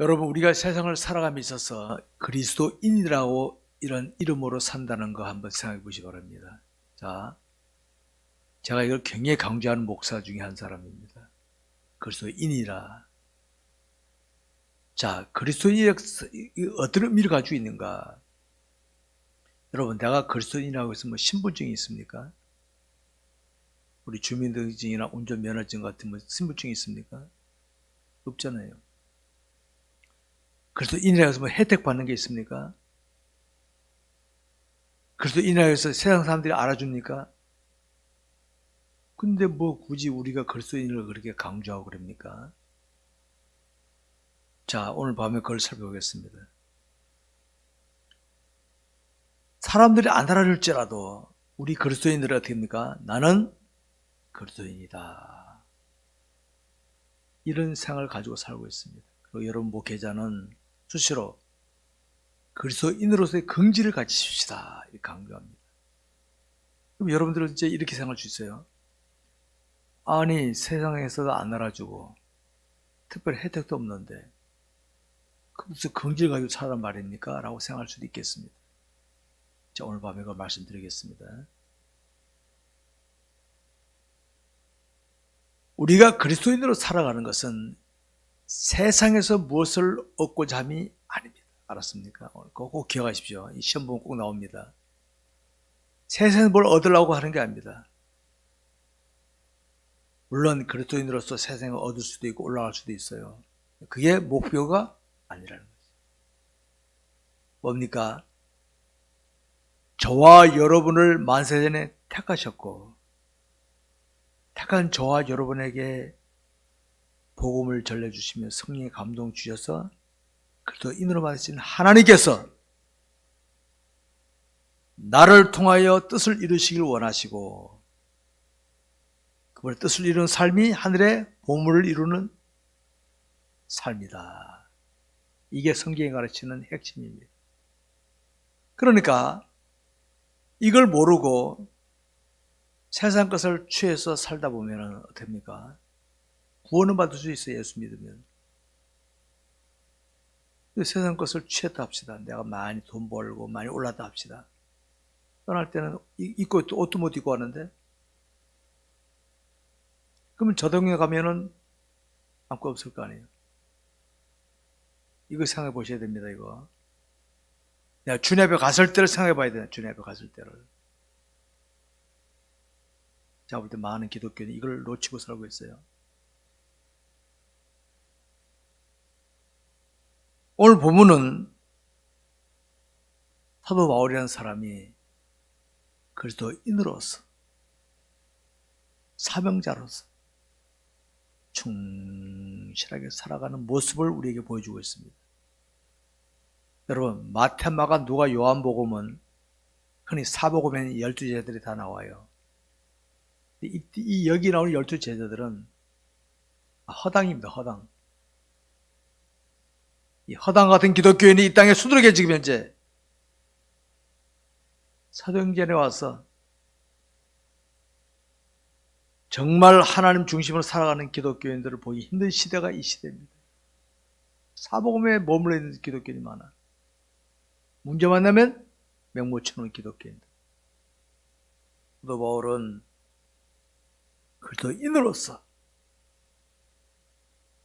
여러분, 우리가 세상을 살아감에 있어서 그리스도인이라고 이런 이름으로 산다는 거 한번 생각해 보시기 바랍니다. 자, 제가 이걸 굉장히 강조하는 목사 중에 한 사람입니다. 그리스도인이라. 자, 그리스도인이 어떤 의미를 가지고 있는가? 여러분, 내가 그리스도인이라고 해서 뭐 신분증이 있습니까? 우리 주민등록증이나 운전면허증 같은 뭐 신분증이 있습니까? 없잖아요. 그리스도인이라고 해서 뭐 혜택 받는 게 있습니까? 그리스도인이라고 해서 세상 사람들이 알아줍니까? 근데 뭐 굳이 우리가 그리스도인을 그렇게 강조하고 그럽니까? 자, 오늘 밤에 그걸 살펴보겠습니다. 사람들이 안 알아줄지라도 우리 그리스도인들은 어떻게 합니까? 나는 그리스도인이다. 이런 생각을 가지고 살고 있습니다. 그리고 여러분 목회자는 수시로 그리스도인으로서의 긍지를 가지십시다. 이렇게 강조합니다. 그럼 여러분들은 이제 이렇게 생각할 수 있어요. 아니, 세상에서도 안 알아주고 특별히 혜택도 없는데 무슨 긍지를 가지고 살란 말입니까? 라고 생각할 수도 있겠습니다. 자, 오늘 밤에 그 말씀드리겠습니다. 우리가 그리스도인으로 살아가는 것은 세상에서 무엇을 얻고자 함이 아닙니다. 알았습니까? 꼭 기억하십시오. 이 시험 보면 꼭 나옵니다. 세상에서 뭘 얻으려고 하는 게 아닙니다. 물론 그리스도인으로서 세상에 얻을 수도 있고 올라갈 수도 있어요. 그게 목표가 아니라는 거죠. 뭡니까? 저와 여러분을 만세전에 택하셨고 택한 저와 여러분에게 복음을 전해주시며 성령의 감동 주셔서 그리스도인으로 만드신 하나님께서 나를 통하여 뜻을 이루시길 원하시고 그분의 뜻을 이루는 삶이 하늘의 보물을 이루는 삶이다. 이게 성경이 가르치는 핵심입니다. 그러니까 이걸 모르고 세상 것을 취해서 살다 보면 어떻습니까? 구원은 받을 수 있어요. 예수 믿으면. 세상 것을 취했다 합시다. 내가 많이 돈 벌고 많이 올랐다 합시다. 떠날 때는 입고 옷도 못 입고 왔는데 그러면 저동에 가면은 아무것도 없을 거 아니에요. 이거 생각해 보셔야 됩니다. 이거 내가 주님 앞에 갔을 때를 생각해 봐야 돼요. 주님 앞에 갔을 때를. 제가 볼 때 많은 기독교인이 이걸 놓치고 살고 있어요. 오늘 본문은 사도 바울이라는 사람이 그리스도인으로서 사명자로서 충실하게 살아가는 모습을 우리에게 보여주고 있습니다. 여러분, 마태, 마가, 누가, 요한복음은 흔히 사복음에는 12제자들이 다 나와요. 여기 나오는 12제자들은 허당입니다. 허당. 이 허당 같은 기독교인이 이 땅에 수두룩해 지금 현재 사도행전에 와서 정말 하나님 중심으로 살아가는 기독교인들을 보기 힘든 시대가 이 시대입니다. 사복음에 머물러 있는 기독교인이 많아. 문제만 나면 맹모 쳐놓은 기독교인들. 사도 바울은 그리스도인으로서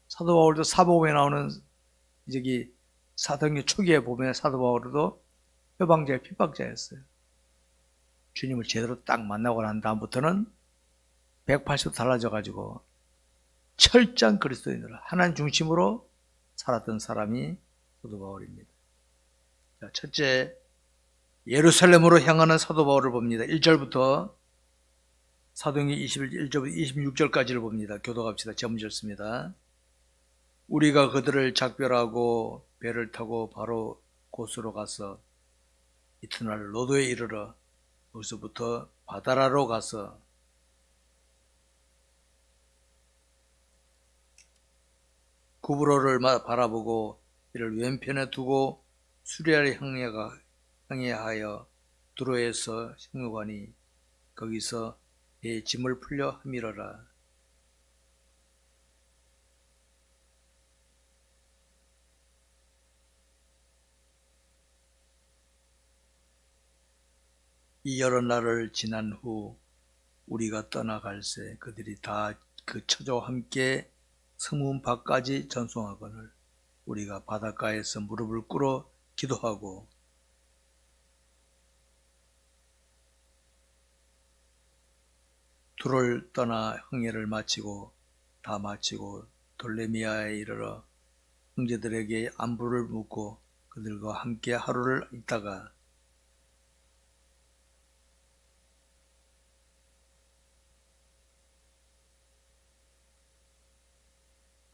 사도 바울도 사복음에 나오는 저기 사도행전 초기에 보면 사도 바울도 회방자의 핍박자였어요. 주님을 제대로 딱 만나고 난 다음부터는 180도 달라져가지고 철저한 그리스도인으로 하나님 중심으로 살았던 사람이 사도 바울입니다. 자, 첫째, 예루살렘으로 향하는 사도 바울을 봅니다. 1절부터 사도행전 21절부터 26절까지를 봅니다. 교독합시다. 제문절 씁니다. 우리가 그들을 작별하고 배를 타고 바로 곳으로 가서 이튿날 로도에 이르러 거기서부터 바다라로 가서 구브로를 바라보고 이를 왼편에 두고 수리아를 향하여 두로에서 식무관이 거기서 내 짐을 풀려 함이러라. 이 여러 날을 지난 후 우리가 떠나갈새 그들이 다 그 처자와 함께 성문 밖까지 전송하거늘 우리가 바닷가에서 무릎을 꿇어 기도하고 둘을 떠나 항해를 마치고 다 마치고 돌레미아에 이르러 형제들에게 안부를 묻고 그들과 함께 하루를 있다가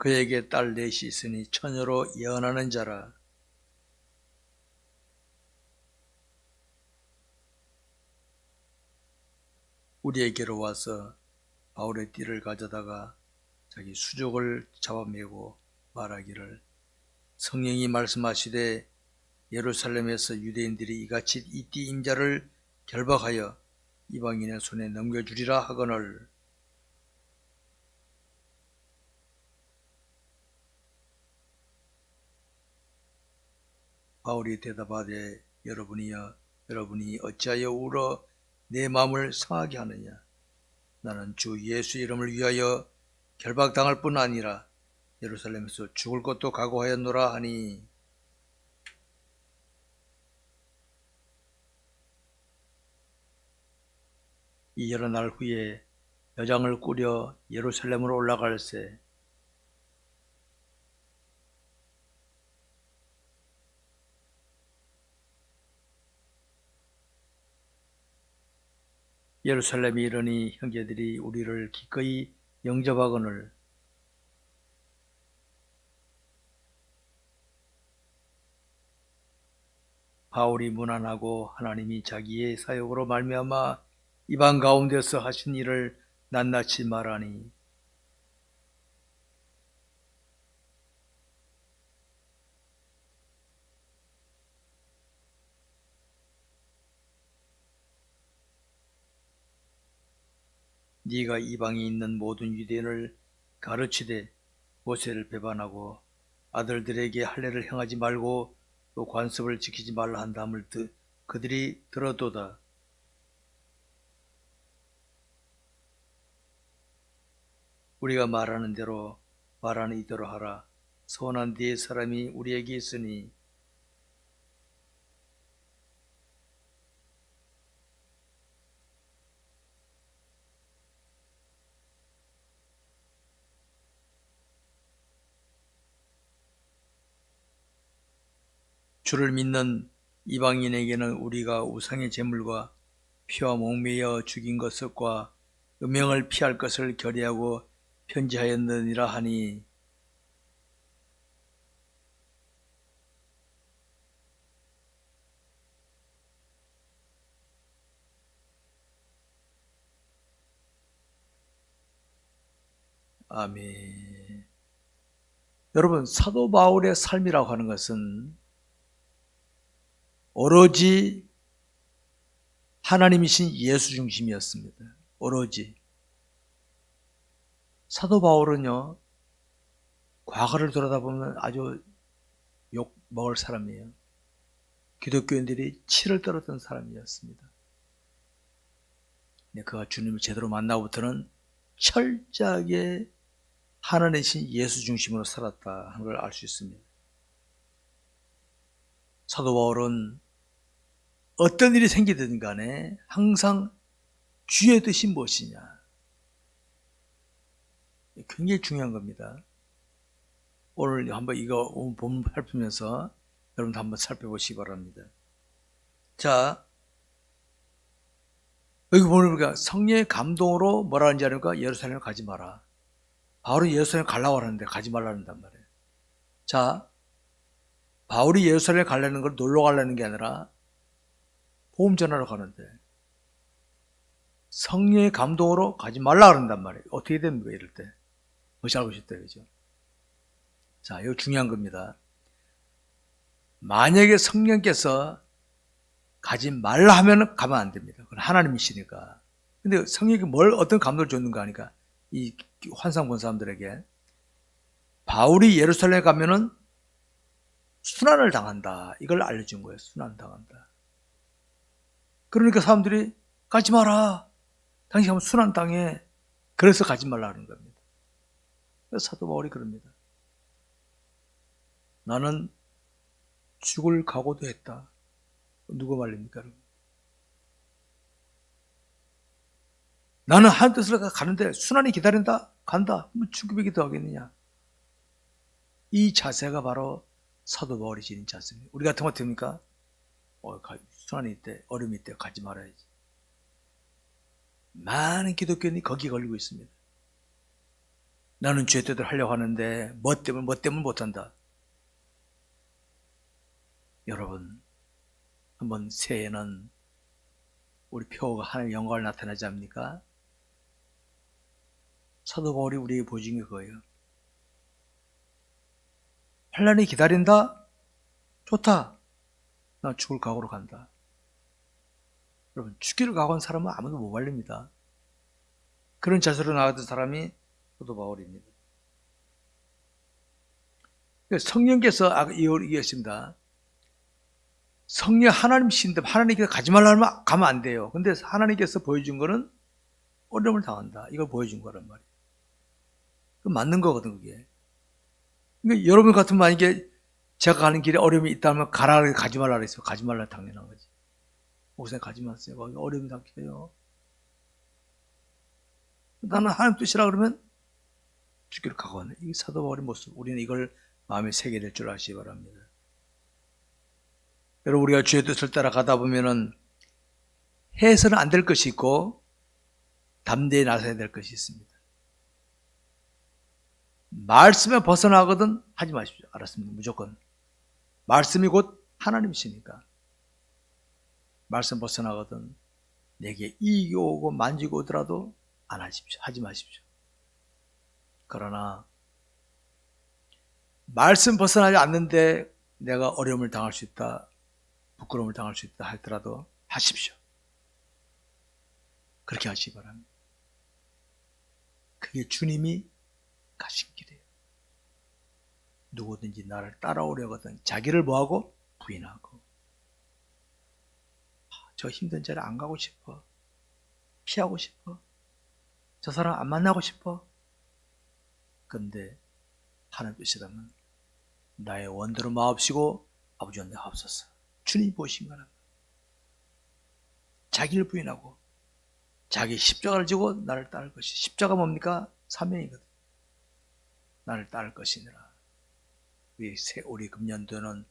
그에게 딸 넷이 있으니 처녀로 예언하는 자라. 우리에게로 와서 바울의 띠를 가져다가 자기 수족을 잡아매고 말하기를 성령이 말씀하시되 예루살렘에서 유대인들이 이같이 이 띠 임자를 결박하여 이방인의 손에 넘겨주리라 하거늘 바울이 대답하되 여러분이 어찌하여 울어 내 마음을 상하게 하느냐. 나는 주 예수 이름을 위하여 결박당할 뿐 아니라 예루살렘에서 죽을 것도 각오하였노라 하니 이 여러 날 후에 여장을 꾸려 예루살렘으로 올라갈새 예루살렘에 이르니 형제들이 우리를 기꺼이 영접하거늘 바울이 무난하고 하나님이 자기의 사역으로 말미암아 이방 가운데서 하신 일을 낱낱이 말하니 네가 이방에 있는 모든 유대인을 가르치되 모세를 배반하고 아들들에게 할례를 행하지 말고 또 관습을 지키지 말라 한다함을 그들이 들었도다. 우리가 말하는 대로 말하는 이대로 하라. 선한 네 사람이 우리에게 있으니 주를 믿는 이방인에게는 우리가 우상의 제물과 피와 목매어 죽인 것과 음행을 피할 것을 결의하고 편지하였느니라 하니 아멘. 여러분, 사도 바울의 삶이라고 하는 것은 오로지 하나님이신 예수 중심이었습니다. 오로지. 사도 바울은요, 과거를 돌아다보면 아주 욕 먹을 사람이에요. 기독교인들이 치를 떨었던 사람이었습니다. 그가 주님을 제대로 만나고부터는 철저하게 하나님이신 예수 중심으로 살았다 하는 걸 알 수 있습니다. 사도 바울은 어떤 일이 생기든 간에 항상 주의 뜻이 무엇이냐. 굉장히 중요한 겁니다. 오늘 한번 이거 본문 살피면서 여러분도 한번 살펴보시기 바랍니다. 자, 여기 보니까 성령의 감동으로 뭐라 하는지 아니까 예루살렘을 가지 마라. 바울이 예루살렘 가려고 하는데 가지 말라는단 말이에요. 자, 바울이 예루살렘에 가려는 걸 놀러 가려는 게 아니라 복음 전하러 가는데 성령의 감동으로 가지 말라 그런단 말이에요. 어떻게 됩니까 이럴 때? 뭐지 알고 싶다 그죠? 자, 이거 중요한 겁니다. 만약에 성령께서 가지 말라 하면 가면 안 됩니다. 그건 하나님이시니까. 근데 성령이 어떤 감동을 줬는가 하니까 이 환상 본 사람들에게 바울이 예루살렘에 가면은 순환을 당한다. 이걸 알려준 거예요. 순환 당한다. 그러니까 사람들이 가지 마라. 당신 가면 순환 땅에. 그래서 가지 말라는 겁니다. 그래서 사도 바울이 그럽니다. 나는 죽을 각오도 했다. 누구 말입니까? 나는 하나님 뜻을 가는데 순환이 기다린다? 간다. 뭐 죽음이 더 하겠느냐? 이 자세가 바로 사도 바울이 지닌 자세입니다. 우리 같은 거 어떻습니까? 순환이 있대, 어려움이 있대, 가지 말아야지. 많은 기독교인이 거기에 걸리고 있습니다. 나는 주의 뜻을 하려고 하는데 뭐 때문에 못한다. 여러분, 한번 새해에는 우리 표가 하나님의 영광을 나타내지 않습니까? 사도 바울이 우리에게 보여준 게 그거예요. 환난이 기다린다? 좋다. 나 죽을 각오로 간다. 여러분, 죽기를 각오한 사람은 아무도 못 말립니다. 그런 자세로 나가던 사람이 사도 바울입니다. 성령께서 이해했습니다. 성령 하나님이신데 하나님께서 가지 말라면 가면 안 돼요. 근데 하나님께서 보여준 거는 어려움을 당한다. 이걸 보여준 거란 말이에요. 그 맞는 거거든, 그게. 그러니까 여러분 같으면 만약에 제가 가는 길에 어려움이 있다면 가라, 가지 말라 그랬어요. 가지 말라 당연한 거지. 목사님 가지 마세요. 거기 어려움이 닥쳐요. 나는 하나님 뜻이라 그러면 죽기를 각오하네. 이 사도 바울의 모습. 우리는 이걸 마음에 새게 될 줄 아시기 바랍니다. 여러분, 우리가 주의 뜻을 따라가다 보면은 해서는 안 될 것이 있고 담대히 나서야 될 것이 있습니다. 말씀에 벗어나거든 하지 마십시오. 알았습니다. 무조건. 말씀이 곧 하나님이시니까. 말씀 벗어나거든 내게 이익이 오고 만지고 오더라도 안 하십시오. 하지 마십시오. 그러나 말씀 벗어나지 않는데 내가 어려움을 당할 수 있다, 부끄러움을 당할 수 있다 할지라도 하십시오. 그렇게 하시기 바랍니다. 그게 주님이 가신 길이에요. 누구든지 나를 따라오려거든 자기를 뭐하고? 부인하고. 저 힘든 자리 안 가고 싶어. 피하고 싶어. 저 사람 안 만나고 싶어. 근데 하나님 뜻이라면 나의 원대로 마옵시고 아버지 은혜 하옵소서. 주님이 보신 거는 자기를 부인하고 자기 십자가를 지고 나를 따를 것이. 십자가 뭡니까? 사명이거든. 나를 따를 것이니라. 우리 금년도는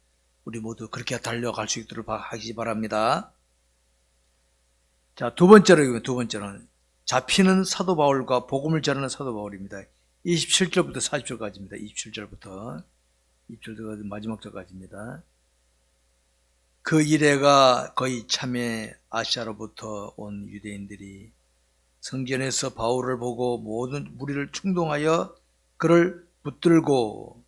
우리 모두 그렇게 달려갈 수 있도록 하시기 바랍니다. 자, 두 번째는 잡히는 사도 바울과 복음을 전하는 사도 바울입니다. 27절부터 40절까지입니다. 27절부터 마지막 절까지입니다. 그 이래가 거의 참에 아시아로부터 온 유대인들이 성전에서 바울을 보고 모든 무리를 충동하여 그를 붙들고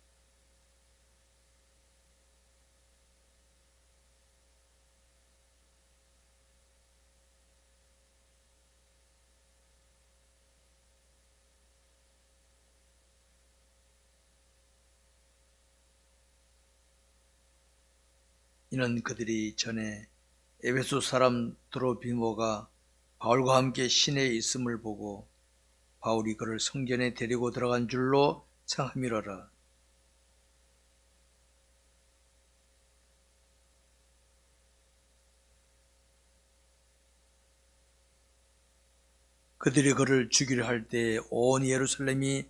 이는 그들이 전에 에베소 사람 드로비모가 바울과 함께 시내에 있음을 보고 바울이 그를 성전에 데리고 들어간 줄로 생함이로라. 그들이 그를 죽이려 할 때 온 예루살렘이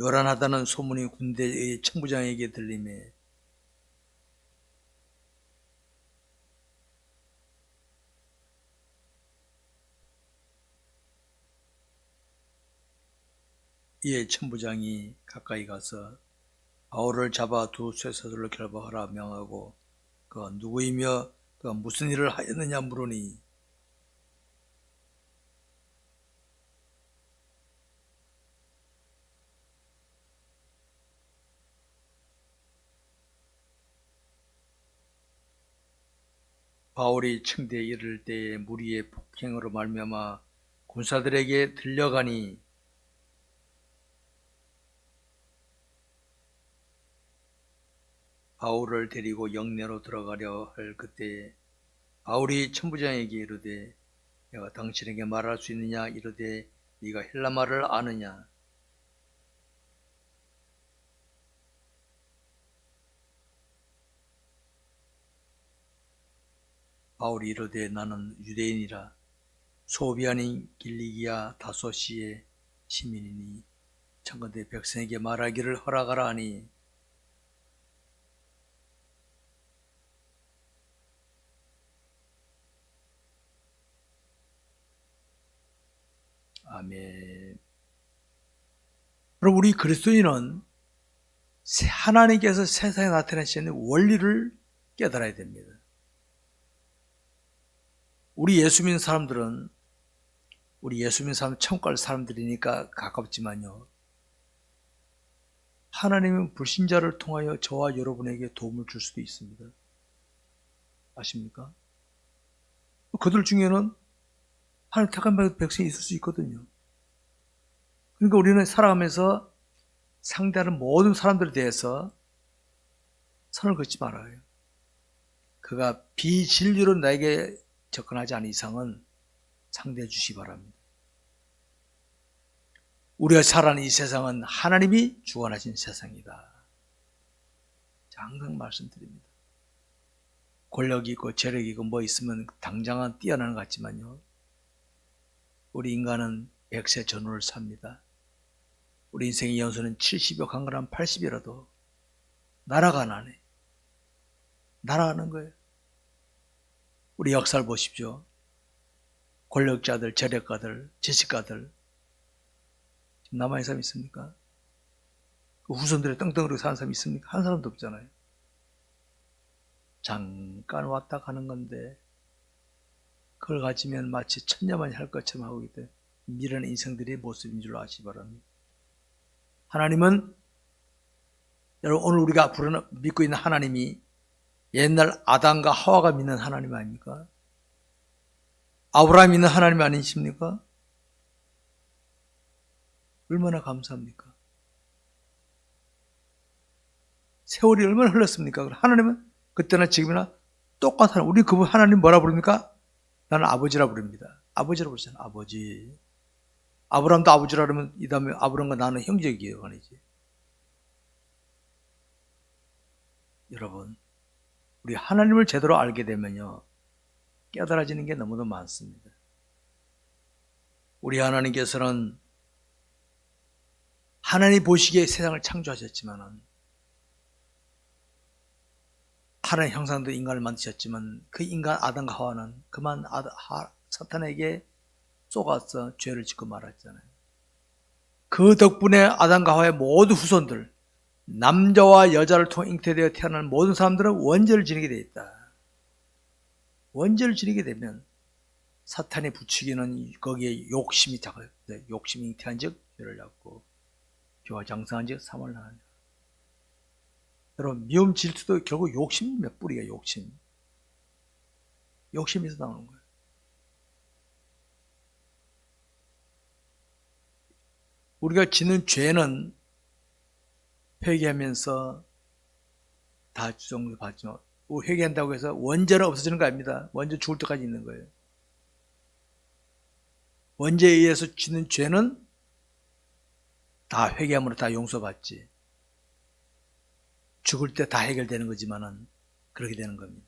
요란하다는 소문이 군대의 청부장에게 들리매 이에 천부장이 가까이 가서 바울을 잡아 두 쇠사슬로 결박하라 명하고 그가 누구이며 그가 무슨 일을 하였느냐 물으니 바울이 청대에 이를 때에 무리의 폭행으로 말미암아 군사들에게 들려가니 바울을 데리고 영내로 들어가려 할 그때에 바울이 천부장에게 이르되 내가 당신에게 말할 수 있느냐 이르되 네가 헬라말을 아느냐. 바울이 이르되 나는 유대인이라 소비 아닌 길리기아 다소시의 시민이니 청컨대 백성에게 말하기를 허락하라 하니 아멘. 그럼 우리 그리스도인은 하나님께서 세상에 나타내시는 원리를 깨달아야 됩니다. 우리 예수 믿는 사람들은 천국 갈 사람들이니까 가깝지만요, 하나님은 불신자를 통하여 저와 여러분에게 도움을 줄 수도 있습니다. 아십니까? 그들 중에는 하나님 택한 백성이 있을 수 있거든요. 그러니까 우리는 살아가면서 상대하는 모든 사람들에 대해서 선을 긋지 말아요. 그가 비진리로 나에게 접근하지 않은 이상은 상대해 주시기 바랍니다. 우리가 살아가는 이 세상은 하나님이 주관하신 세상이다. 항상 말씀드립니다. 권력이 있고 재력이 있고 뭐 있으면 당장은 뛰어나는 것 같지만요, 우리 인간은 100세 전후를 삽니다. 우리 인생의 연수는 70여 강건하면 80이라도 날아가는 거예요. 우리 역사를 보십시오. 권력자들, 재력가들, 지식가들 지금 남아있는 사람 있습니까? 그 후손들의 떵떵거리고 사는 사람 있습니까? 한 사람도 없잖아요. 잠깐 왔다 가는 건데 그걸 가지면 마치 천년만이 할 것처럼 하고 있기 때문에 미련한 인생들의 모습인 줄로 아시기 바랍니다. 하나님은, 여러분, 오늘 우리가 믿고 있는 하나님이 옛날 아담과 하와가 믿는 하나님 아닙니까? 아브라함이 믿는 하나님 아니십니까? 얼마나 감사합니까? 세월이 얼마나 흘렀습니까? 하나님은 그때나 지금이나 똑같아. 우리 그분 하나님 뭐라 부릅니까? 나는 아버지라 부릅니다. 아버지라 부르잖아요. 아버지. 아브라함도 아버지라 그러면 이 다음에 아브라함과 나는 형제이기요, 아니지? 여러분, 우리 하나님을 제대로 알게 되면요, 깨달아지는 게 너무도 많습니다. 우리 하나님께서는 하나님 보시기에 세상을 창조하셨지만 하나님 형상도 인간을 만드셨지만 그 인간 아담과 하와는 그만 사탄에게 속아서 죄를 짓고 말았잖아요. 그 덕분에 아담과 하와의 모든 후손들, 남자와 여자를 통해 잉태되어 태어난 모든 사람들은 원죄를 지니게 되어 있다. 원죄를 지니게 되면 사탄이 부추기는 거기에 욕심이 작아요. 욕심이 잉태한 즉 죄를 낳고 죄와 장성한 즉 사망을 낳느니라. 여러분, 미움 질투도 결국 욕심 몇 뿌리가 욕심에서 나오는 거예요. 우리가 짓는 죄는 회개하면서 다 주정도 받지만 회개한다고 해서 원죄는 없어지는 거 아닙니다. 원죄 죽을 때까지 있는 거예요. 원죄에 의해서 짓는 죄는 다 회개함으로 다 용서받지. 죽을 때 다 해결되는 거지만은 그렇게 되는 겁니다.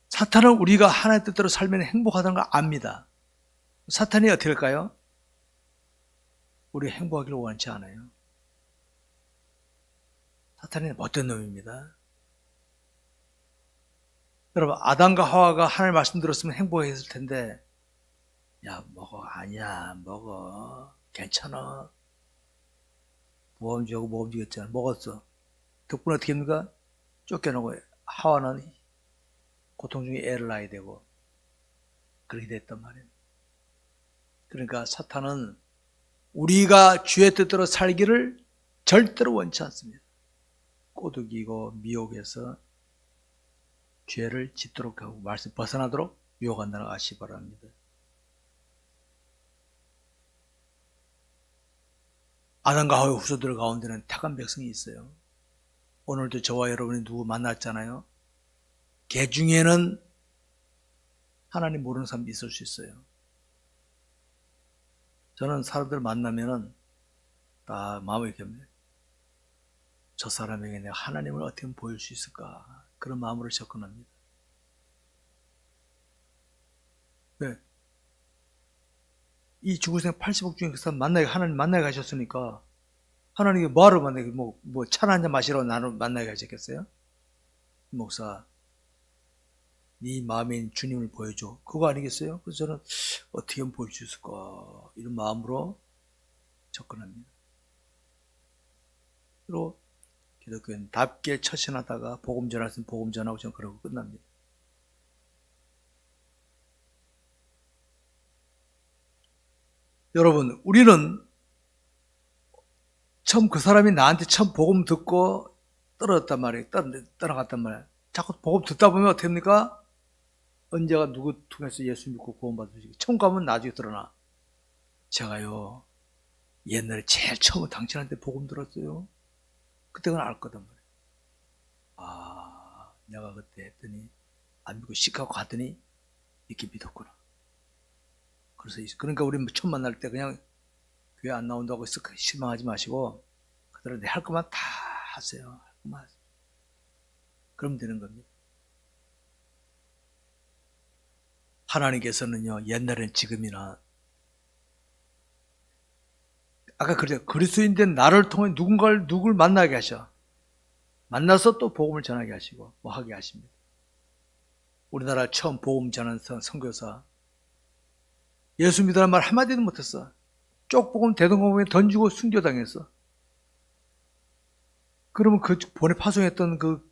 사탄은 우리가 하나님의 뜻대로 살면 행복하다는 걸 압니다. 사탄이 어떻게 할까요? 우리 행복하기를 원치 않아요. 사탄이 못된 놈입니다. 여러분, 아담과 하와가 하나님 말씀 들었으면 행복했을 텐데, 야, 먹어. 아니야, 먹어. 괜찮아. 모험 주고 모험 주겠잖아. 먹었어. 덕분에 어떻게 합니까? 쫓겨나고 하와는 고통 중에 애를 낳아야 되고 그렇게 됐단 말이에요. 그러니까 사탄은 우리가 주의 뜻대로 살기를 절대로 원치 않습니다. 꼬드기고 미혹해서 죄를 짓도록 하고 말씀 벗어나도록 유혹한다는 걸 아시기 바랍니다. 아담과 하와의 후손들 가운데는 택한 백성이 있어요. 오늘도 저와 여러분이 누구 만났잖아요. 걔 중에는 하나님 모르는 사람도 있을 수 있어요. 저는 사람들 만나면은 다 마음이 겹니다. 저 사람에게 내가 하나님을 어떻게 보일 수 있을까? 그런 마음으로 접근합니다. 왜? 이 죽을 생 80억 중에 그 사람 하나님 만나게 가셨으니까 하나님이 뭐하러 만나게, 차나 한잔 마시러 나를 만나게 가셨겠어요? 목사, 네 마음인 주님을 보여줘. 그거 아니겠어요? 그래서 저는 어떻게 하면 보일 수 있을까? 이런 마음으로 접근합니다. 그리고 기독교는 답게 처신하다가 복음 전할 수 있으면 복음 전하고 저는 그러고 끝납니다. 여러분, 우리는 처음 그 사람이 나한테 처음 복음 듣고 떨어졌단 말이에요. 떠나갔단 말이에요. 자꾸 복음 듣다 보면 어떻게 합니까? 언제가 누구 통해서 예수 믿고 구원받으시고 처음 가면 나중에 드러나. 제가요 옛날에 제일 처음 당신한테 복음 들었어요. 그때는 알 거단 말이에요. 아, 내가 그때 했더니 안 믿고 시카고 갔더니 이렇게 믿었구나. 그래서 그러니까 우리 처음 만날 때 그냥 교회 안 나온다고 실망하지 마시고 그대로 할 것만 다 하세요. 할 것만 하세요. 그러면 되는 겁니다. 하나님께서는요 옛날엔 지금이나 아까 그랬죠. 그리스도인된 나를 통해 누굴 만나게 하셔. 만나서 또 복음을 전하게 하시고 뭐 하게 하십니다. 우리나라 처음 복음 전하는 선교사 예수 믿으라는 말 한마디도 못했어. 쪽복음 대동강에 던지고 순교당했어. 그러면 그 본에 파송했던 그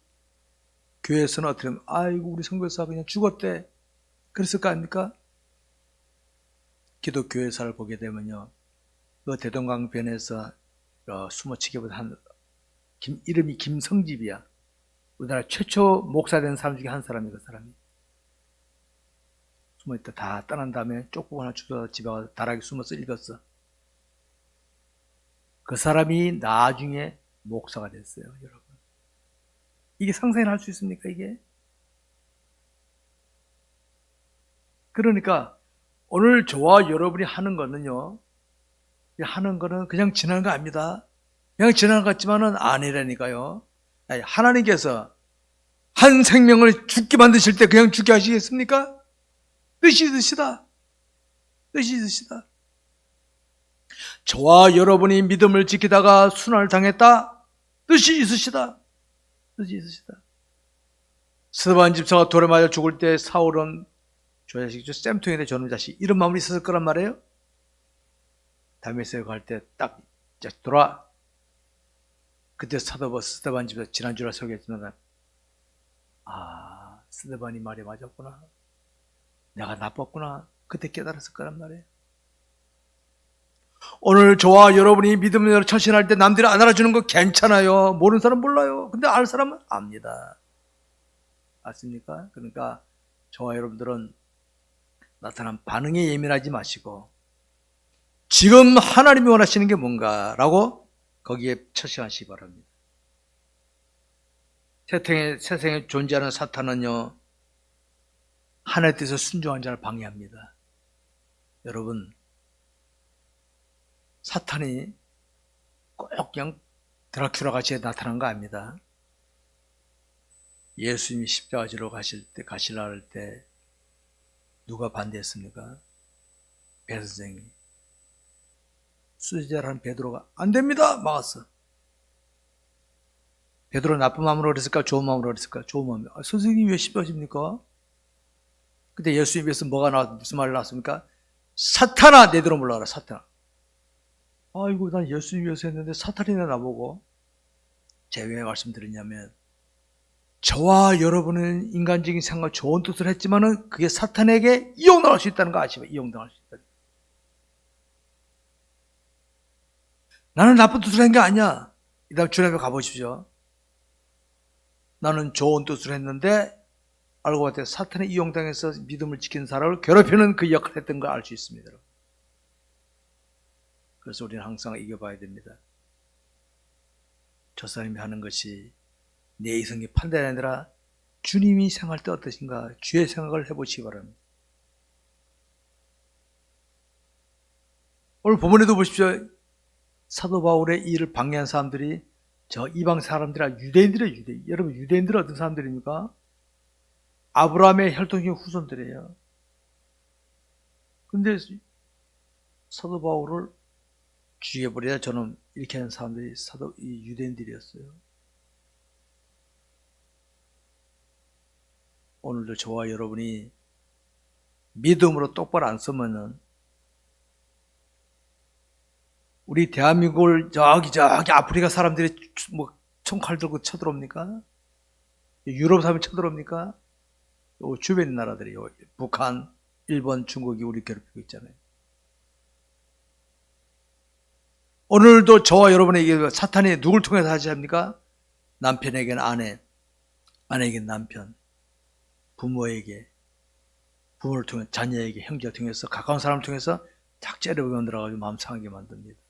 교회에서는 어떻게 하면 아이고 우리 선교사 그냥 죽었대. 그랬을 거 아닙니까? 기독교회사를 보게 되면요. 그 대동강변에서 숨어치기보다 이름이 김성집이야. 우리나라 최초 목사 된 사람 중에 한 사람이 그 사람이. 숨어있다 다 떠난 다음에 쪽복 하나 주워 집에 가서 다락에 숨어서 읽었어. 그 사람이 나중에 목사가 됐어요, 여러분. 이게 상상을 할 수 있습니까, 이게? 그러니까 오늘 저와 여러분이 하는 거는요, 그냥 지나는 거 아닙니다. 그냥 지나는 것 같지만은 아니라니까요. 아니, 하나님께서 한 생명을 죽게 만드실 때 그냥 죽게 하시겠습니까? 뜻이 있으시다. 뜻이 있으시다. 저와 여러분이 믿음을 지키다가 순환을 당했다. 뜻이 있으시다. 뜻이 있으시다. 스데반 집사가 돌에 맞아 죽을 때 사울은 저 자식이죠. 쌤통인데 저놈 자식 이런 마음이 있었을 거란 말이에요. 다메섹에 갈 때 딱 돌아. 그때 스데반 집사 지난주에 설교했지만 스데반이 말이 맞았구나. 내가 나빴구나. 그때 깨달았을 거란 말이에요. 오늘 저와 여러분이 믿음으로 처신할 때 남들이 안 알아주는 거 괜찮아요. 모르는 사람 몰라요. 근데 알 사람은 압니다. 맞습니까? 그러니까 저와 여러분들은 나타난 반응에 예민하지 마시고 지금 하나님이 원하시는 게 뭔가라고 거기에 처신하시기 바랍니다. 세상에 존재하는 사탄은요 하나님의 뜻에 순종한 자를 방해합니다. 여러분 사탄이 꼭 그냥 드라큘라 같이 나타난 거 아닙니다. 예수님이 십자가 지러 가시려 할 때 누가 반대했습니까? 배 선생이. 수제자라는 베드로가 안 됩니다! 막았어. 베드로 나쁜 마음으로 그랬을까? 좋은 마음으로 그랬을까? 좋은 마음으로. 선생님이 왜 십자가 집니까? 근데 예수님께서 무슨 말을 나왔습니까? 사탄아! 내들어 물러가라, 사탄아. 아이고, 난 예수님 위해서 했는데 사탄이나 나보고. 제가 왜 말씀드리냐면, 저와 여러분은 인간적인 생각 좋은 뜻을 했지만은 그게 사탄에게 이용당할 수 있다는 거 아시죠? 이용당할 수 있다. 나는 나쁜 뜻을 한 게 아니야. 이 다음 주님 앞에 가보십시오. 나는 좋은 뜻을 했는데 알고 봤더니 사탄에 이용당해서 믿음을 지킨 사람을 괴롭히는 그 역할을 했던 걸 알 수 있습니다. 그래서 우리는 항상 이겨봐야 됩니다. 저 사람이 하는 것이 내 이성의 판단이 아니라 주님이 생각할 때 어떠신가 주의 생각을 해보시기 바랍니다. 오늘 본문에도 보십시오. 사도 바울의 이 일을 방해한 사람들이 저 이방 사람들이라 유대인들이에요. 유대인. 여러분 유대인들은 어떤 사람들입니까? 아브라함의 혈통적 후손들이에요. 근데 사도 바울을 죽여버려야 저는 이렇게 하는 사람들이 이 유대인들이었어요. 오늘도 저와 여러분이 믿음으로 똑바로 안 서면은 우리 대한민국을 저기 아프리카 사람들이 뭐 총칼 들고 쳐들어옵니까? 유럽 사람이 쳐들어옵니까? 주변 나라들이요. 북한, 일본, 중국이 우리 괴롭히고 있잖아요. 오늘도 저와 여러분에게 사탄이 누굴 통해서 하지 합니까? 남편에게는 아내, 아내에게는 남편, 부모에게, 부모를 통해 자녀에게, 형제를 통해서 가까운 사람을 통해서 작제를 만들어가지고 마음 상하게 만듭니다.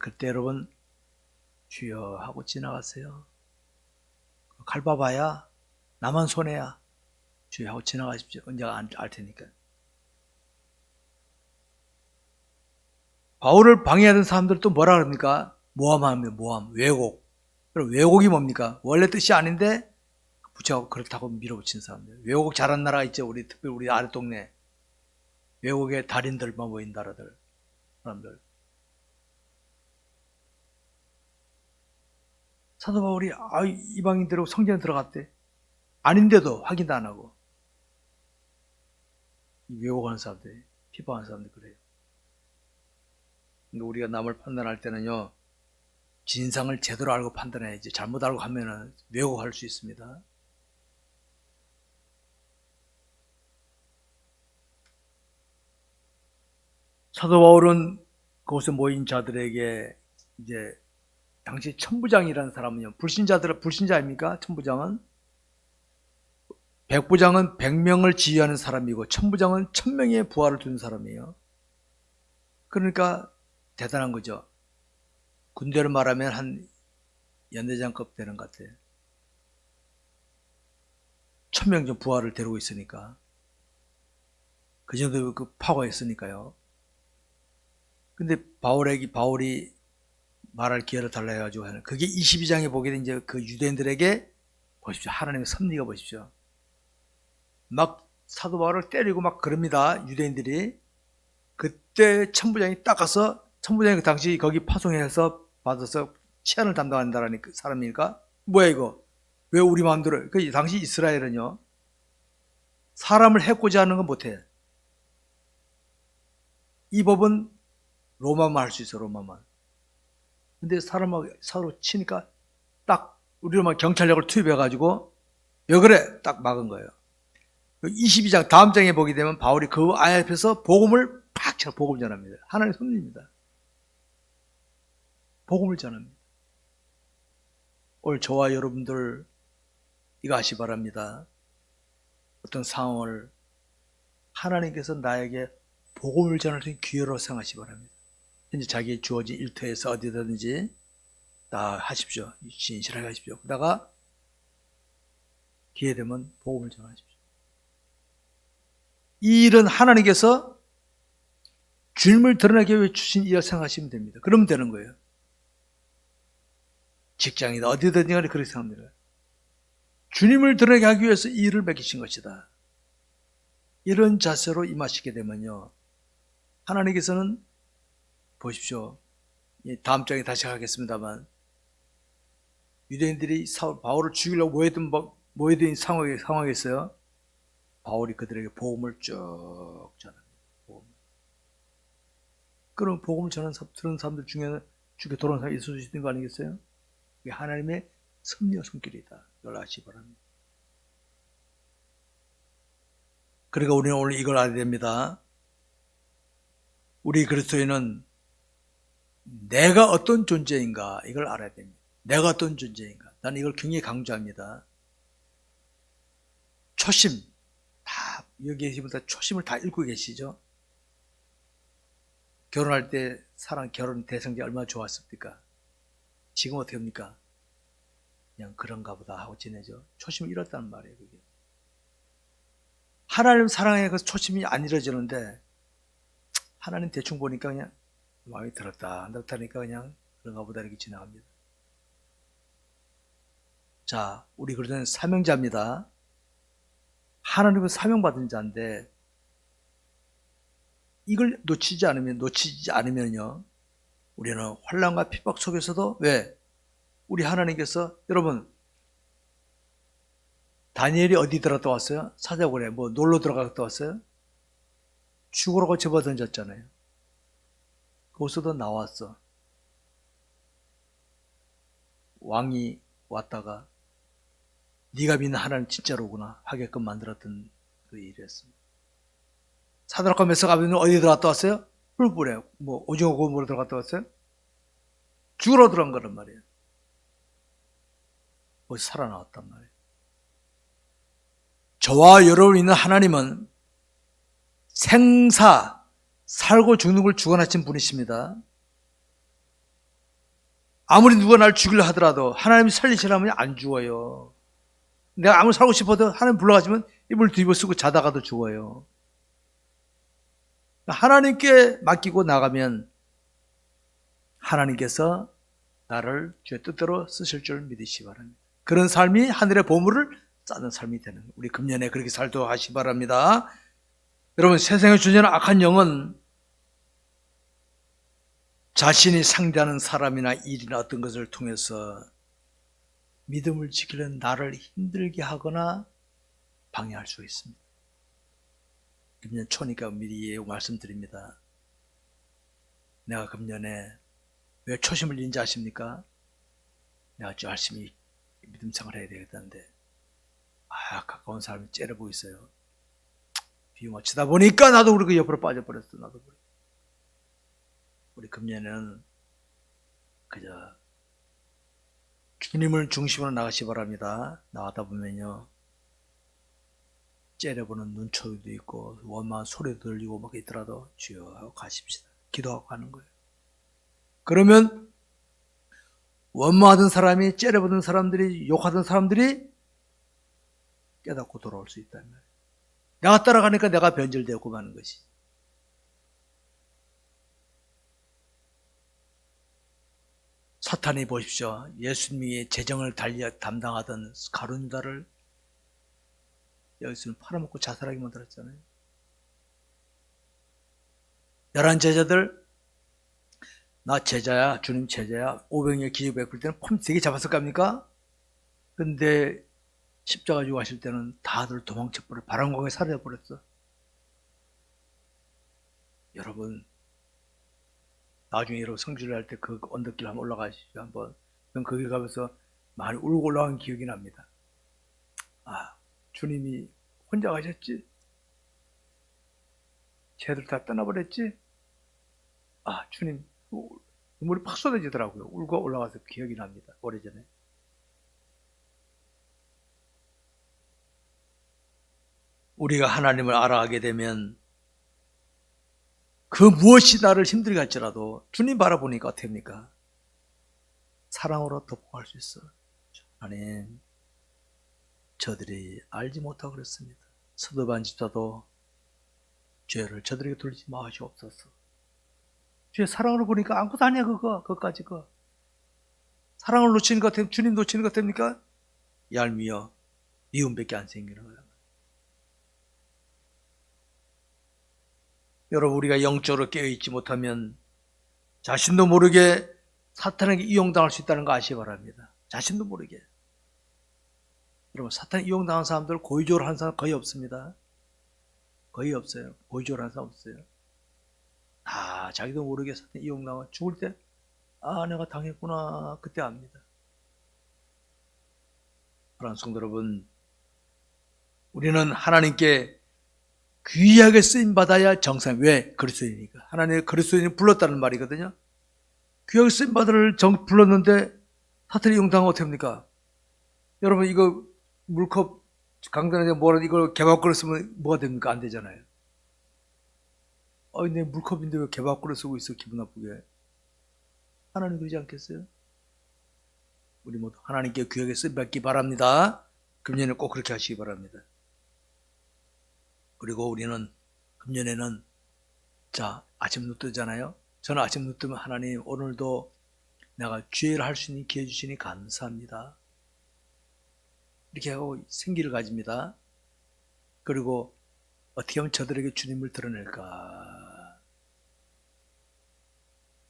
그때 여러분 주여 하고 지나가세요. 갈봐봐야 나만 손해야. 주여 하고 지나가십시오. 언제가 알 테니까. 바울을 방해하던 사람들 또 뭐라 그럽니까? 모함합니다. 모함, 왜곡. 그럼 왜곡이 뭡니까? 원래 뜻이 아닌데 붙여갖고 그렇다고 밀어붙인 사람들. 왜곡 잘한 나라가 있죠. 특별히 우리 아랫동네 왜곡의 달인들만 모인 나라들 사람들. 사도 바울이 이방인들하고 성전에 들어갔대. 아닌데도 확인도 안 하고. 왜곡하는 사람들, 비방하는 사람들 그래요. 근데 우리가 남을 판단할 때는요, 진상을 제대로 알고 판단해야지. 잘못 알고 하면은 왜곡할 수 있습니다. 사도 바울은 그곳에 모인 자들에게 이제 당시 천부장이라는 사람은요, 불신자입니까? 천부장은? 백부장은 100명을 지휘하는 사람이고 천부장은 1000명의 부하를 두는 사람이에요. 그러니까 대단한 거죠. 군대로 말하면 한 연대장급 되는 것 같아요. 1000명 좀 부하를 데리고 있으니까. 그 정도 그 파워가 있으니까요. 근데 바울이 말할 기회를 달라 해가지고 하는 그게 22장에 보게 된 이제 그 유대인들에게 보십시오. 하나님의 섭리가 보십시오. 막 사도 바울을 때리고 막 그럽니다. 유대인들이. 그때 천부장이 딱 가서 천부장이 그 당시 거기 파송해서 받아서 치안을 담당한다라는 사람이니까 뭐야 이거? 왜 우리 마음대로? 그 당시 이스라엘은요. 사람을 해코지 하는 건 못해. 이 법은 로마만 할 수 있어. 로마만. 근데 사람하고 서로 치니까 딱 우리로 막 경찰력을 투입해가지고 왜 그래? 딱 막은 거예요. 22장 다음 장에 보게 되면 바울이 그 아이 앞에서 복음을 팍 쳐 복음을 전합니다. 하나님의 섭리입니다. 복음을 전합니다. 오늘 저와 여러분들 이거 아시 바랍니다. 어떤 상황을 하나님께서 나에게 복음을 전할 수 있는 기회로 생각하시 바랍니다. 현재 자기의 주어진 일터에서 어디든지 다 하십시오. 진실하게 하십시오. 그러다가 기회되면 복음을 전하십시오. 이 일은 하나님께서 주님을 드러나기 위해 주신 일이라고 생각하시면 됩니다. 그러면 되는 거예요. 직장이다 어디든지 간에 그렇게 생각합니다. 주님을 드러나게 하기 위해서 이 일을 맡기신 것이다. 이런 자세로 임하시게 되면요. 하나님께서는 보십시오. 다음 장에 다시 하겠습니다만 유대인들이 바울을 죽이려고 모여든 상황이 있어요. 바울이 그들에게 복음을 쭉 전합니다. 그럼 복음을 들은 사람들 중에는 죽게 돌아온 사람이 있을 수 있는 거 아니겠어요? 이게 하나님의 섭리와 손길이다. 이걸 아시기 바랍니다. 그러니까 우리는 오늘 이걸 알아야 됩니다. 우리 그리스도인은 내가 어떤 존재인가 이걸 알아야 됩니다. 내가 어떤 존재인가. 나는 이걸 굉장히 강조합니다. 초심 다 여기 계신 분들 초심을 다 읽고 계시죠? 결혼할 때 결혼 대상자 얼마나 좋았습니까? 지금 어떻게 합니까? 그냥 그런가 보다 하고 지내죠. 초심을 잃었다는 말이에요. 그게. 하나님 사랑에 그 초심이 안 이루어지는데 하나님 대충 보니까 그냥 마음이 들었다 안 들었다니까 그냥 그런가 보다 이렇게 지나갑니다. 자, 우리 그러자는 사명자입니다. 하나님은 사명받은 자인데 이걸 놓치지 않으면요 우리는 환난과 핍박 속에서도 왜 우리 하나님께서 여러분 다니엘이 어디 들어갔다 왔어요? 사자굴에 뭐 놀러 들어갔다 왔어요? 죽으라고 집어 던졌잖아요. 거기서도 나왔어. 왕이 왔다가 네가 믿는 하나님 진짜로구나 하게끔 만들었던 그 일이었습니다. 사드락과 메삭 아벤노 어디 들어갔다 왔어요? 뿔뿔에 뭐 오징어 구워 먹으러 들어갔다 왔어요? 죽으러 들어간 거란 말이에요. 거기서 살아나왔단 말이에요. 저와 여러분 있는 하나님은 생사, 살고 죽는 걸 주관하신 분이십니다. 아무리 누가 날 죽이려 하더라도 하나님이 살리시라면 안 죽어요. 내가 아무리 살고 싶어도 하나님 불러가지면 이불 뒤집어 쓰고 자다가도 죽어요. 하나님께 맡기고 나가면 하나님께서 나를 주의 뜻대로 쓰실 줄 믿으시기 바랍니다. 그런 삶이 하늘의 보물을 쌓는 삶이 되는 우리 금년에 그렇게 살도록 하시기 바랍니다. 여러분 세상에 존재하는 악한 영은 자신이 상대하는 사람이나 일이나 어떤 것을 통해서 믿음을 지키려는 나를 힘들게 하거나 방해할 수 있습니다. 금년 초니까 미리 말씀드립니다. 내가 금년에 왜 초심을 잃는지 아십니까? 내가 좀 열심히 믿음 생활을 해야 되겠다는데 가까운 사람이 째려보고 있어요. 비유 맞추다 보니까 나도 우리 그 옆으로 빠져버렸어. 나도 우리 금년에는 그저 주님을 중심으로 나가시 바랍니다. 나가다 보면요 째려보는 눈초리도 있고 원망한 소리도 들리고 막 있더라도 주여 하고 가십시다. 기도하고 가는 거예요. 그러면 원망하던 사람이 째려보던 사람들이 욕하던 사람들이 깨닫고 돌아올 수 있다는 거예요. 내가 따라가니까 내가 변절되고 마는 것이. 사탄이 보십시오. 예수님이 재정을 담당하던 가룟 유다를 여기서는 팔아먹고 자살하게 만들었잖아요. 11 제자들 나 제자야 주님 제자야 500여 기적 베풀 때는 폼 되게 잡았을 겁니까? 근데 십자가 지고 가실 때는 다들 도망쳐버려 바람공에 사라져버렸어. 여러분 나중에 여러분 성지를 할 때 그 언덕길 한번 올라가시죠. 한번 거기 가면서 많이 울고 올라간 기억이 납니다. 주님이 혼자 가셨지? 쟤들 다 떠나버렸지? 주님 눈물이 팍 쏟아지더라고요. 울고 올라가서 기억이 납니다. 오래전에. 우리가 하나님을 알아가게 되면 그 무엇이 나를 힘들게 할지라도 주님 바라보니까 어떻습니까? 사랑으로 덮어갈 수 있어. 하나님 저들이 알지 못하고 그랬습니다. 서도반 집사도 죄를 저들에게 돌리지 마시옵소서. 주의 사랑으로 보니까 아무것도 아니야 그거까지 사랑을 놓치는 것 같으면 주님 놓치는 것 같습니까? 얄미워 미움밖에 안 생기는 거야. 여러분 우리가 영적으로 깨어있지 못하면 자신도 모르게 사탄에게 이용당할 수 있다는 거 아시기 바랍니다. 자신도 모르게. 여러분 사탄에 이용당한 사람들 고의적으로 하는 사람 거의 없습니다. 거의 없어요. 고의적으로 하는 사람 없어요. 자기도 모르게 사탄에 이용당하고 죽을 때 내가 당했구나 그때 압니다. 사랑하는 성도 여러분 우리는 하나님께 귀하게 쓰임받아야 정상. 왜? 그리스도이니까. 하나님의 그리스도인을 불렀다는 말이거든요. 귀하게 쓰임받아를 불렀는데 사탄이 이용당하면 어떻게 합니까? 여러분 이거 물컵 강단에 뭐라 이걸 개밥그릇 쓰면 뭐가 됩니까? 안 되잖아요. 내 물컵인데 왜 개밥그릇 쓰고 있어 기분 나쁘게. 하나님 그러지 않겠어요? 우리 모두 하나님께 귀하게 쓰임받기 바랍니다. 금년에 꼭 그렇게 하시기 바랍니다. 그리고 우리는 금년에는 자, 아침 눈 뜨잖아요. 저는 아침 눈 뜨면 하나님 오늘도 내가 죄를 할 수 있는 기회 주시니 감사합니다. 이렇게 하고 생기를 가집니다. 그리고 어떻게 하면 저들에게 주님을 드러낼까,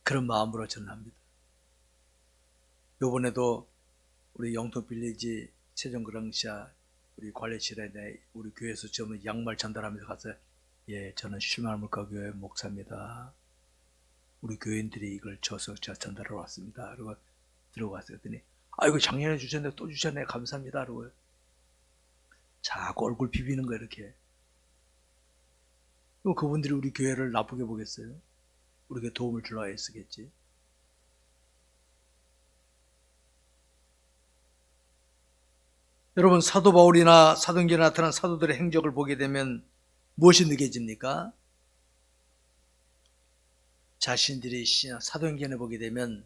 그런 마음으로 저는 합니다. 요번에도 우리 영통 빌리지 세종그랑시아 우리 관례실에 우리 교회에서 처음 양말 전달하면서 가서, 예, 저는 쉴만물가교회 목사입니다. 우리 교인들이 이걸 줘서 제가 전달하러 왔습니다. 그리고 들어갔어요. 그랬더니 이거 작년에 주셨는데 또 주셨네, 감사합니다. 그러고 자꾸 얼굴 비비는 거 이렇게. 그분들이 우리 교회를 나쁘게 보겠어요? 우리에게 도움을 주려 애쓰겠지. 여러분, 사도 바울이나 사도행전에 나타난 사도들의 행적을 보게 되면 무엇이 느껴집니까? 자신들이 사도행전에 보게 되면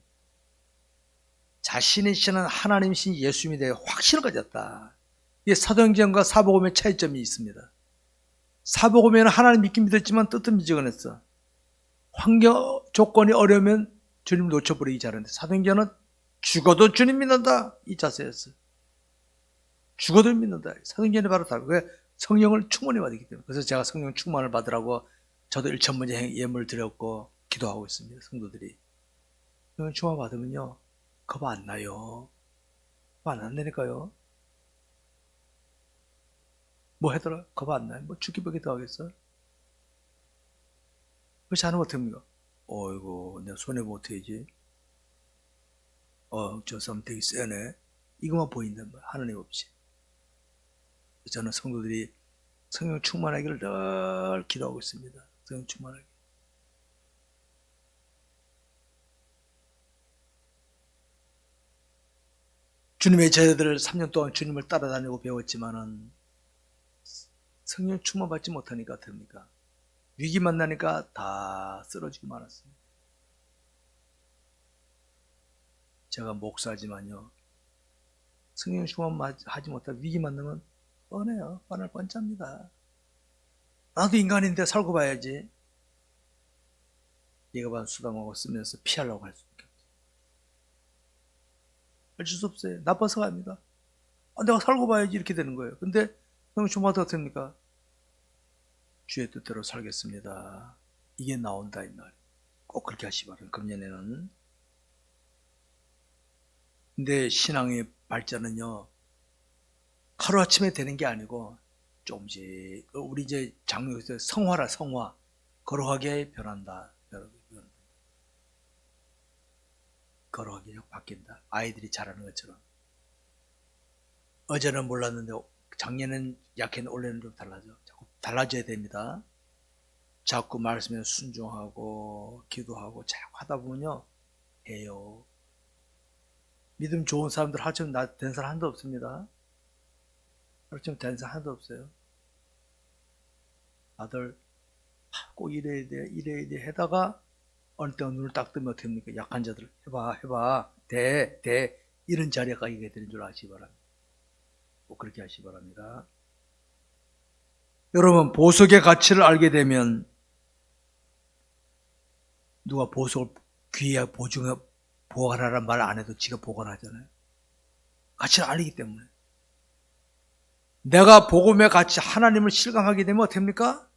자신의 신은 하나님이신 예수님에 대해 확신을 가졌다. 이게 사도행전과 사복음의 차이점이 있습니다. 사복음에는 하나님 믿긴 믿었지만 뜻은 미지근했어. 환경 조건이 어려우면 주님 놓쳐버리기 잘하는데, 사도행전은 죽어도 주님 믿는다, 이 자세였어. 죽어도 믿는다. 사도행전이 바로 다르고, 왜? 성령을 충만히 받았기 때문에. 그래서 제가 성령 충만을 받으라고 저도 1,000번째 예물 드렸고 기도하고 있습니다. 성도들이 성령 충만 받으면요, 겁 안 나요. 겁 안 난다니까요. 뭐 하더라? 겁 안 나요. 뭐 죽기밖에 더 하겠어? 그렇지 않으면 어떡합니까? 어이구, 내가 손해보면 어떡하지? 저 사람 되게 세네. 이것만 보인단 말이야, 하나님 없이. 저는 성도들이 성령 충만하기를 늘 기도하고 있습니다. 성령 충만하기. 주님의 제자들 3년 동안 주님을 따라다니고 배웠지만은 성령 충만 받지 못하니까 어떡합니까? 위기 만나니까 다 쓰러지고 말았습니다. 제가 목사지만요, 성령 충만 하지 못하고 위기 만나면 뻔해요. 뻔할 뻔짭니다. 나도 인간인데 살고 봐야지. 얘가 반 수당하고 쓰면서 피하려고 할 수밖에 없어요. 어쩔 수 없어요. 나빠서 갑니다. 내가 살고 봐야지, 이렇게 되는 거예요. 근데 성령 충만도 어떻습니까? 주의 뜻대로 살겠습니다. 이게 나온다, 이 말. 꼭 그렇게 하시기 바랍니다. 금년에는. 근데 신앙의 발전은요, 하루아침에 되는 게 아니고 조금씩, 우리 이제 장로에서 성화라, 성화. 거룩하게 변한다. 거룩하게 바뀐다. 아이들이 자라는 것처럼. 어제는 몰랐는데 작년엔 약했는데 올해는 좀 달라져. 자꾸 달라져야 됩니다. 자꾸 말씀에 순종하고 기도하고 자꾸 하다 보면요, 해요. 믿음 좋은 사람들 하루쯤 된 사람 한도 없습니다. 하루쯤 된 사람 한도 없어요. 다들 꼭 이래야 돼, 이래야 돼 하다가 어느 때가 눈을 딱 뜨면 어떻게 합니까? 약한 자들 해봐, 돼, 이런 자리에 가게 되는 줄 아시기 바랍니다. 꼭 그렇게 하시기 바랍니다. 여러분, 보석의 가치를 알게 되면, 누가 보석을 귀에 보관하라는 말 안 해도 지가 보관하잖아요. 가치를 알기 때문에. 내가 복음의 가치, 하나님을 실감하게 되면 어떻게 합니까?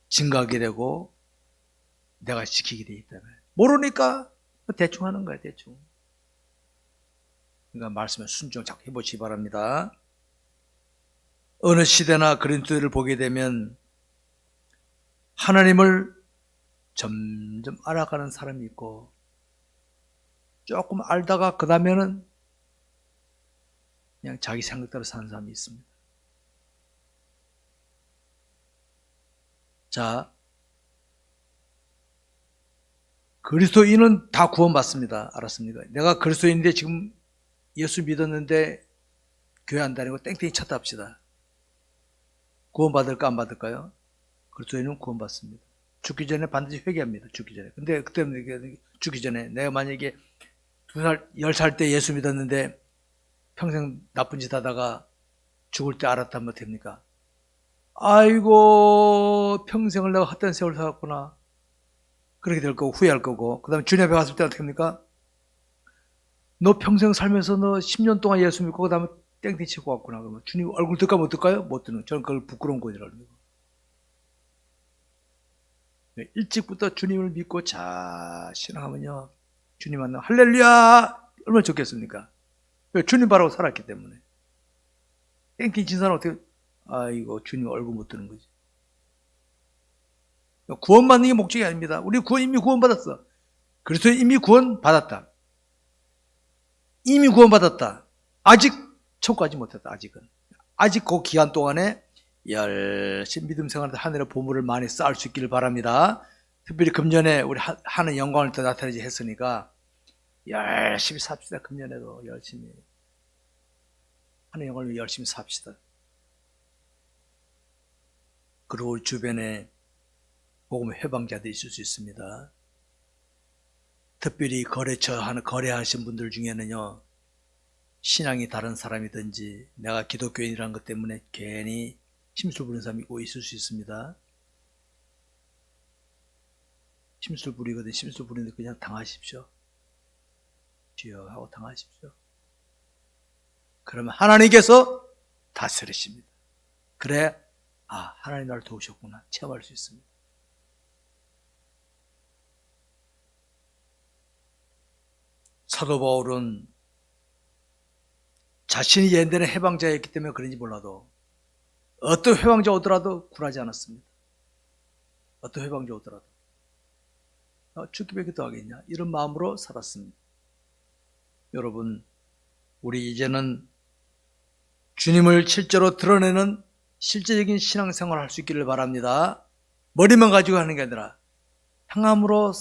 증가하게 되고 내가 지키게 되기 때문에. 모르니까 대충 하는 거야, 대충. 그러니까 말씀에 순종 자꾸 해보시기 바랍니다. 어느 시대나 그린토들을 보게 되면 하나님을 점점 알아가는 사람이 있고, 조금 알다가 그 다음에는 그냥 자기 생각대로 사는 사람이 있습니다. 자, 그리스도인은 다 구원받습니다. 알았습니까? 내가 그리스도인인데 지금 예수 믿었는데 교회 안 다니고 땡땡이 쳤다 합시다. 구원받을까 안 받을까요? 그리스도인은 구원받습니다. 죽기 전에 반드시 회개합니다. 죽기 전에. 근데 그때는 죽기 전에 내가 만약에 2살, 10살 때 예수 믿었는데 평생 나쁜 짓 하다가 죽을 때 알았다면 됩니까? 아이고, 평생을 내가 헛된 세월 살았구나. 그렇게 될 거고, 후회할 거고. 그 다음에 주님 앞에 갔을 때 어떻게 합니까? 너 평생 살면서 너 10년 동안 예수 믿고, 그 다음에 땡땡 치고 왔구나. 그러면 주님 얼굴 들까 못 들까요? 못 드는. 저는 그걸 부끄러운 거라는 거예요. 일찍부터 주님을 믿고 잘 신앙하면요, 주님 만나면 할렐루야! 얼마나 좋겠습니까? 주님 바라고 살았기 때문에. 땡땡 친 사람 어떻게, 아이고, 주님 얼굴 못 드는 거지. 구원받는 게 목적이 아닙니다. 우리 이미 구원받았어. 그래서 이미 구원받았다. 이미 구원받았다. 아직 천국 가지 못했다. 아직은. 아직 그 기간 동안에 열심히 믿음 생활하다 하늘의 보물을 많이 쌓을 수 있기를 바랍니다. 특별히 금년에 우리 하는 영광을 더 나타내지 했으니까 열심히 삽시다. 금년에도 열심히 하는 영광을 열심히 삽시다. 그리고 우리 주변에 복음 회방자들이 있을 수 있습니다. 특별히 거래하신 분들 중에는요, 신앙이 다른 사람이든지 내가 기독교인이라는 것 때문에 괜히 심술 부리는 사람이 있을 수 있습니다. 심술 부리거든. 심술 부리는데 그냥 당하십시오. 주여 하고 당하십시오. 그러면 하나님께서 다스리십니다. 그래, 하나님 나를 도우셨구나 체험할 수 있습니다. 사도 바울은 자신이 옛날에 해방자였기 때문에 그런지 몰라도 어떤 해방자 오더라도 굴하지 않았습니다. 어떤 해방자 오더라도 죽기밖에 기도하겠냐 이런 마음으로 살았습니다. 여러분, 우리 이제는 주님을 실제로 드러내는 실제적인 신앙생활을 할 수 있기를 바랍니다. 머리만 가지고 하는 게 아니라 행함으로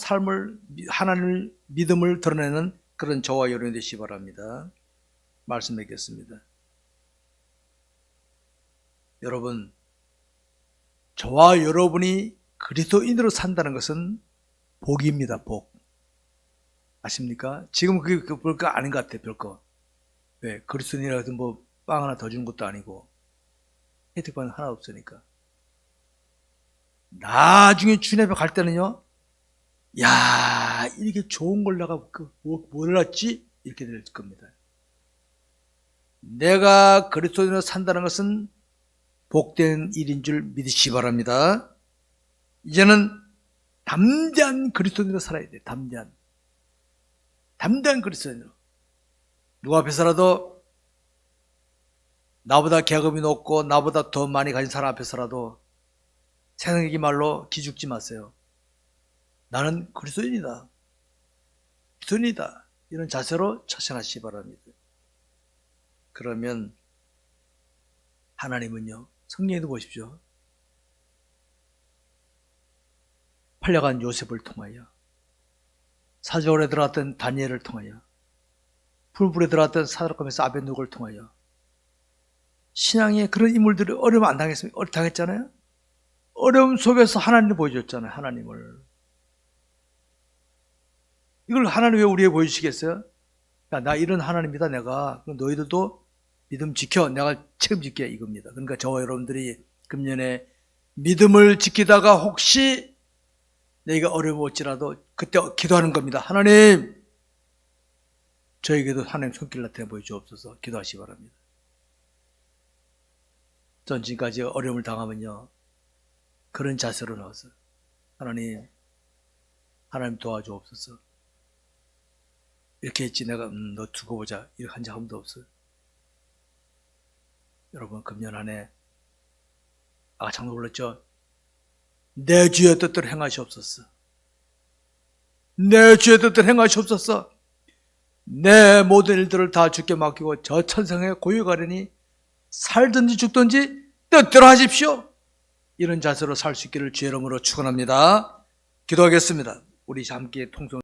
하나님을 믿음을 드러내는 그런 저와 여러분이 되시기 바랍니다. 말씀 맺겠습니다. 여러분, 저와 여러분이 그리스도인으로 산다는 것은 복입니다. 복. 아십니까? 지금 그게 별거 아닌 것 같아요. 별거. 왜? 그리스도인이라 해서 뭐 빵 하나 더 주는 것도 아니고 혜택받는 하나 없으니까. 나중에 주님 앞에 갈 때는요, 야, 이렇게 좋은 걸 내가 몰랐지? 이렇게 될 겁니다. 내가 그리스도인으로 산다는 것은 복된 일인 줄 믿으시기 바랍니다. 이제는 담대한 그리스도인으로 살아야 돼요. 담대한 그리스도인으로. 누구 앞에서라도 나보다 계급이 높고 나보다 더 많이 가진 사람 앞에서라도 세상의 말로 기죽지 마세요. 나는 그리스도인이다. 이런 자세로 처신하시기 바랍니다. 그러면 하나님은요, 성경에도 보십시오. 팔려간 요셉을 통하여, 사저울에 들어갔던 다니엘을 통하여, 풀불에 들어갔던 사드락과 메삭 아벳느고를 통하여 신앙의 그런 인물들이 어려움 안 당했습니까? 당했잖아요. 어려움 속에서 하나님을 보여줬잖아요. 하나님을. 이걸 하나님 왜 우리에게 보여주시겠어요? 야, 나 이런 하나님이다 내가. 너희들도 믿음 지켜. 내가 책임질게 이겁니다. 그러니까 저와 여러분들이 금년에 믿음을 지키다가 혹시 내가 어려움 올지라도 그때 기도하는 겁니다. 하나님, 저에게도 하나님 손길 나타내 보여주옵소서. 기도하시기 바랍니다. 전 지금까지 어려움을 당하면요, 그런 자세로 나와서 하나님 도와주옵소서. 이렇게 했지 내가 너 두고 보자 이렇게 한 적 한 번도 없어요. 여러분, 금년 안에 장로 불렀죠. 내 주의 뜻대로 행하시옵소서. 내 주의 뜻대로 행하시옵소서. 내 모든 일들을 다 주께 맡기고 저 천상에 고유가려니 살든지 죽든지 뜻대로 하십시오. 이런 자세로 살 수 있기를 주의 이름으로 축원합니다. 기도하겠습니다. 우리 함께 통성